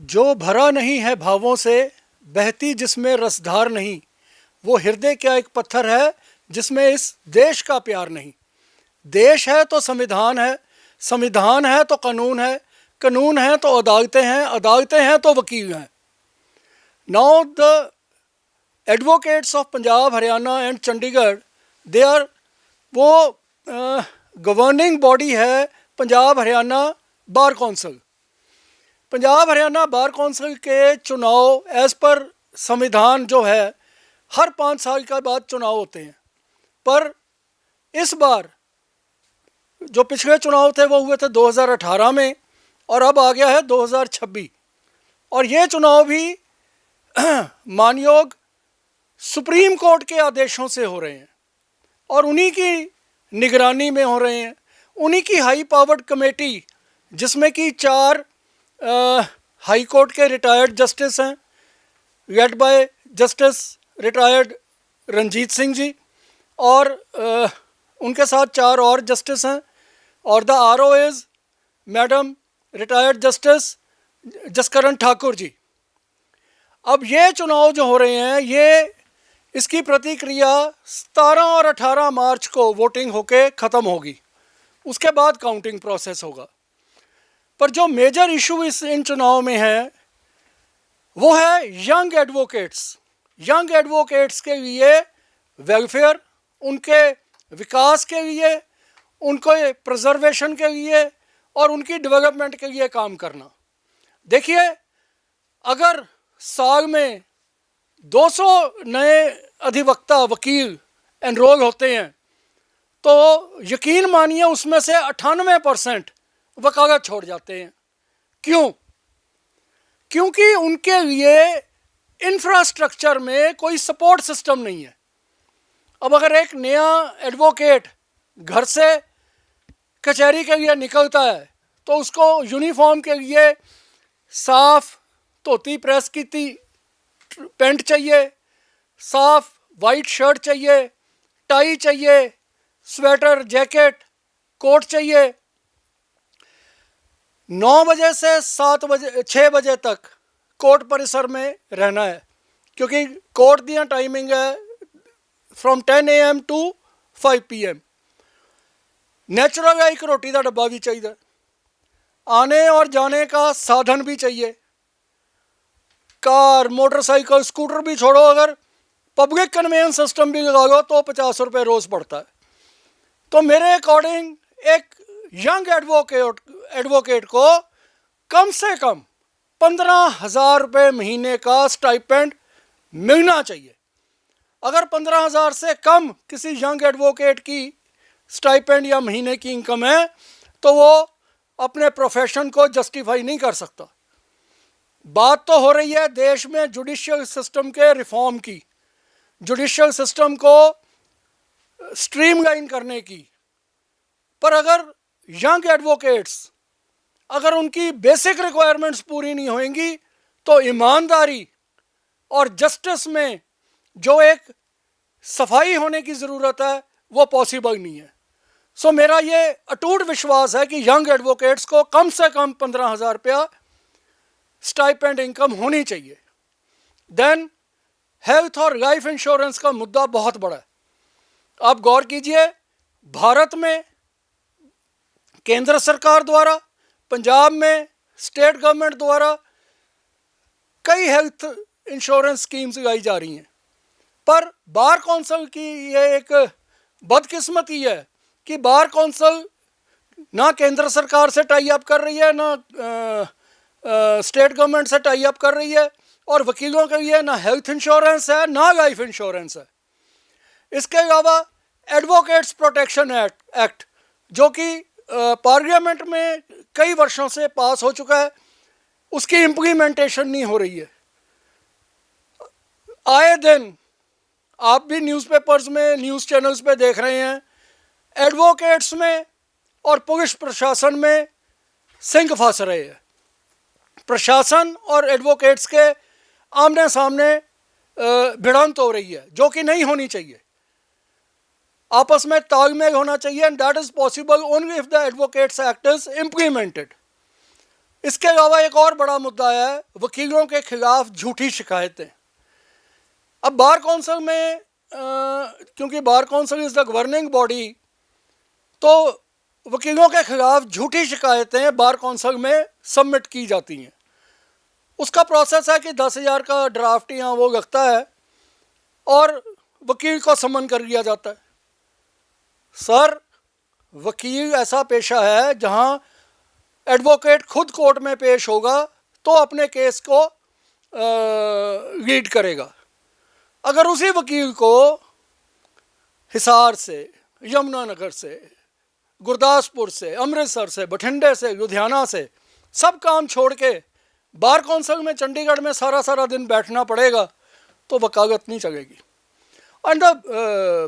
जो भरा नहीं है भावों से, बहती जिसमें रसधार नहीं, वो हृदय क्या एक पत्थर है जिसमें इस देश का प्यार नहीं। देश है तो संविधान है, संविधान है तो कानून है, कानून है तो अदालतें हैं, अदालतें हैं तो वकील हैं। Now the advocates of Punjab, Haryana and Chandigarh, they are, वो गवर्निंग बॉडी है Punjab Haryana bar council. Punjab Haryana bar council के चुनाव एज़ पर संविधान जो है हर 5 साल के बाद चुनाव होते हैं, पर इस बार जो पिछले चुनाव थे वो हुए थे 2018 में और अब आ गया है 2026। और ये चुनाव भी मानयोग सुप्रीम कोर्ट के आदेशों से हो रहे हैं और उन्हीं की निगरानी में हो रहे हैं। उन्हीं की हाई पावर्ड कमेटी, जिसमें कि 4 हाई कोर्ट के रिटायर्ड जस्टिस हैं, led by justice retired Ranjit Singh ji, और उनके साथ 4 और जस्टिस हैं, और the RO is madam retired justice Jaskaran Thakur ji. अब ये चुनाव जो हो रहे हैं, ये इसकी प्रतिक्रिया 17 और 18 मार्च को वोटिंग होके ख़त्म होगी, उसके बाद काउंटिंग प्रोसेस होगा। पर जो मेजर इशू इन चुनाव में है वो है यंग एडवोकेट्स। यंग एडवोकेट्स के लिए वेलफेयर, उनके विकास के लिए, उनके प्रिजर्वेशन के लिए और उनकी डेवलपमेंट के लिए काम करना। देखिए, अगर साल में 200 नए अधिवक्ता वकील एनरोल होते हैं तो यकीन मानिए उसमें से 98% वकालत छोड़ जाते हैं। क्यों? क्योंकि उनके लिए इंफ्रास्ट्रक्चर में कोई सपोर्ट सिस्टम नहीं है। अब अगर एक नया एडवोकेट घर से कचहरी के लिए निकलता है तो उसको यूनिफॉर्म के लिए साफ धोती प्रेस की पैंट चाहिए, साफ वाइट शर्ट चाहिए, टाई चाहिए, स्वेटर, जैकेट, कोट चाहिए। 9 बजे से 6 बजे तक कोर्ट परिसर में रहना है, क्योंकि कोर्ट दी टाइमिंग है from 10 AM to 5 PM। Natural एक रोटी का डब्बा भी चाहिए, आने और जाने का साधन भी चाहिए, कार, मोटरसाइकिल, स्कूटर भी छोड़ो, अगर पब्लिक कन्वेंस सिस्टम भी लगा लो तो 50 रुपये रोज़ पड़ता है। तो मेरे अकॉर्डिंग एक यंग एडवोकेट को कम से कम 15,000 रुपये महीने का स्टाइपेंड मिलना चाहिए। अगर 15,000 से कम किसी यंग एडवोकेट की स्टाइपेंड या महीने की इनकम है तो वो अपने प्रोफेशन को जस्टिफाई नहीं कर सकता। बात तो हो रही है देश में जुडिशियल सिस्टम के रिफॉर्म की, जुडिशियल सिस्टम को स्ट्रीमलाइन करने की, पर अगर यंग एडवोकेट्स, अगर उनकी बेसिक रिक्वायरमेंट्स पूरी नहीं होंगी तो ईमानदारी और जस्टिस में जो एक सफाई होने की ज़रूरत है वो पॉसिबल नहीं है। सो मेरा ये अटूट विश्वास है कि यंग एडवोकेट्स को कम से कम 15,000 रुपया स्टाइपेंड इनकम होनी चाहिए। देन हेल्थ और लाइफ इंश्योरेंस का मुद्दा बहुत बड़ा है। आप गौर कीजिए, भारत में केंद्र सरकार द्वारा, पंजाब में स्टेट गवर्नमेंट द्वारा कई हेल्थ इंश्योरेंस स्कीम्स लाई जा रही हैं, पर बार कौंसिल की ये एक बदकिस्मती है कि बार कौंसिल ना केंद्र सरकार से टाई अप कर रही है, ना स्टेट गवर्नमेंट से टाई अप कर रही है, और वकीलों के लिए ना हेल्थ इंश्योरेंस है ना लाइफ इंश्योरेंस है। इसके अलावा एडवोकेट्स प्रोटेक्शन एक्ट जो कि पार्लियामेंट में कई वर्षों से पास हो चुका है, उसकी इम्प्लीमेंटेशन नहीं हो रही है। आए दिन आप भी न्यूज़पेपर्स में, न्यूज़ चैनल्स पे देख रहे हैं, एडवोकेट्स में और पुलिस प्रशासन में सिंह फंस रहे हैं। प्रशासन और एडवोकेट्स के आमने सामने भिड़ंत हो रही है, जो कि नहीं होनी चाहिए। आपस में तालमेल होना चाहिए, and that is possible only if the advocates act is implemented. इसके अलावा एक और बड़ा मुद्दा है वकीलों के खिलाफ झूठी शिकायतें। अब बार कौंसिल में क्योंकि bar council is the governing body, तो वकीलों के खिलाफ झूठी शिकायतें बार कौंसिल में सबमिट की जाती हैं। उसका प्रोसेस है कि 10,000 का ड्राफ्ट यहाँ वो लगता है और वकील को समन कर लिया जाता है। सर, वकील ऐसा पेशा है जहाँ एडवोकेट खुद कोर्ट में पेश होगा तो अपने केस को लीड करेगा। अगर उसी वकील को हिसार से, यमुनानगर से, गुरदासपुर से, अमृतसर से, बठिंडे से, लुधियाना से सब काम छोड़ के बार कौंसिल में चंडीगढ़ में सारा दिन बैठना पड़ेगा तो वकालत नहीं चलेगी। And the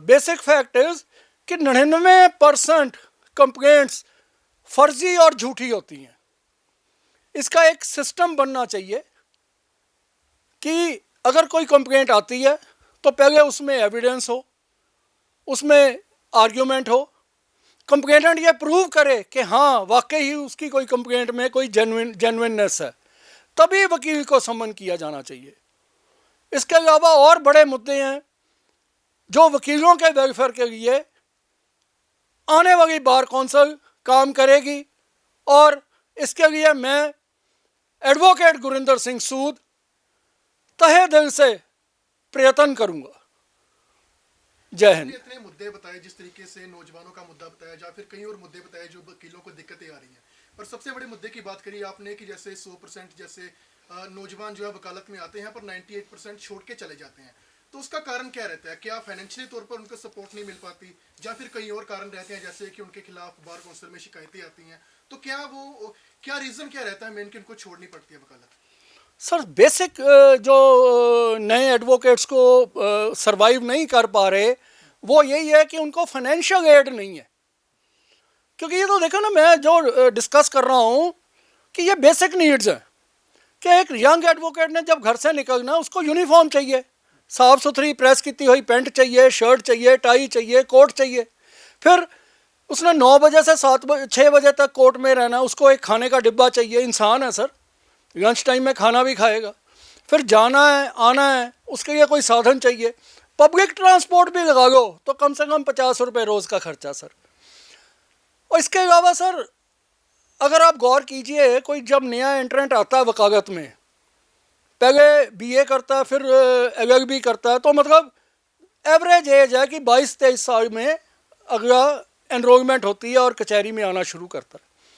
basic fact is कि 99% कंप्लेंट्स फर्जी और झूठी होती हैं। इसका एक सिस्टम बनना चाहिए कि अगर कोई कंप्लेंट आती है तो पहले उसमें एविडेंस हो, उसमें आर्ग्यूमेंट हो, कंप्लेनेंट ये प्रूव करे कि हाँ वाकई ही उसकी कोई कंप्लेंट में कोई जेन्युइननेस है, तभी वकील को समन किया जाना चाहिए। इसके अलावा और बड़े मुद्दे हैं जो वकीलों के वेलफेयर के लिए आने वाली बार कौंसिल काम करेगी, और इसके लिए मैं एडवोकेट गुरिंदर सिंह सूद तहे दिल से प्रयत्न करूंगा। जय हिंद। इतने मुद्दे बताए, जिस तरीके से नौजवानों का मुद्दा बताया या फिर कई और मुद्दे बताए जो वकीलों को दिक्कतें आ रही हैं, पर सबसे बड़े मुद्दे की बात करी आपने कि जैसे 100% जैसे नौजवान जो है वकालत में आते हैं पर 98% छोड़ के चले जाते हैं, तो उसका कारण क्या रहता है? क्या फाइनेंशियली तौर पर उनको सपोर्ट नहीं मिल पाती या फिर कई और कारण रहते हैं जैसे कि उनके खिलाफ बार कौंसिल में शिकायतें आती हैं, तो क्या रीज़न क्या रहता है मेन कि उनको छोड़नी पड़ती है वकालत? सर, बेसिक जो नए एडवोकेट्स को सरवाइव नहीं कर पा रहे वो यही है कि उनको फाइनेंशियल एड नहीं है। क्योंकि ये तो देखो ना, मैं जो डिस्कस कर रहा हूँ कि ये बेसिक नीड्स हैं कि एक यंग एडवोकेट ने जब घर से निकलना उसको यूनिफॉर्म चाहिए, साफ़ सुथरी प्रेस की हुई पैंट चाहिए, शर्ट चाहिए, टाई चाहिए, कोट चाहिए। फिर उसने 9 बजे से 6 बजे तक कोर्ट में रहना, उसको एक खाने का डिब्बा चाहिए। इंसान है सर, लंच टाइम में खाना भी खाएगा, फिर जाना है आना है, उसके लिए कोई साधन चाहिए। पब्लिक ट्रांसपोर्ट भी लगा लो तो कम से कम 50 रुपये रोज़ का खर्चा सर। और इसके अलावा सर, अगर आप गौर कीजिए, कोई जब नया एंट्रेंट आता है वकालत में, पहले बीए करता है फिर एलएलबी करता है, तो मतलब एवरेज एज है कि 22-23 साल में अगला एनरोलमेंट होती है और कचहरी में आना शुरू करता है।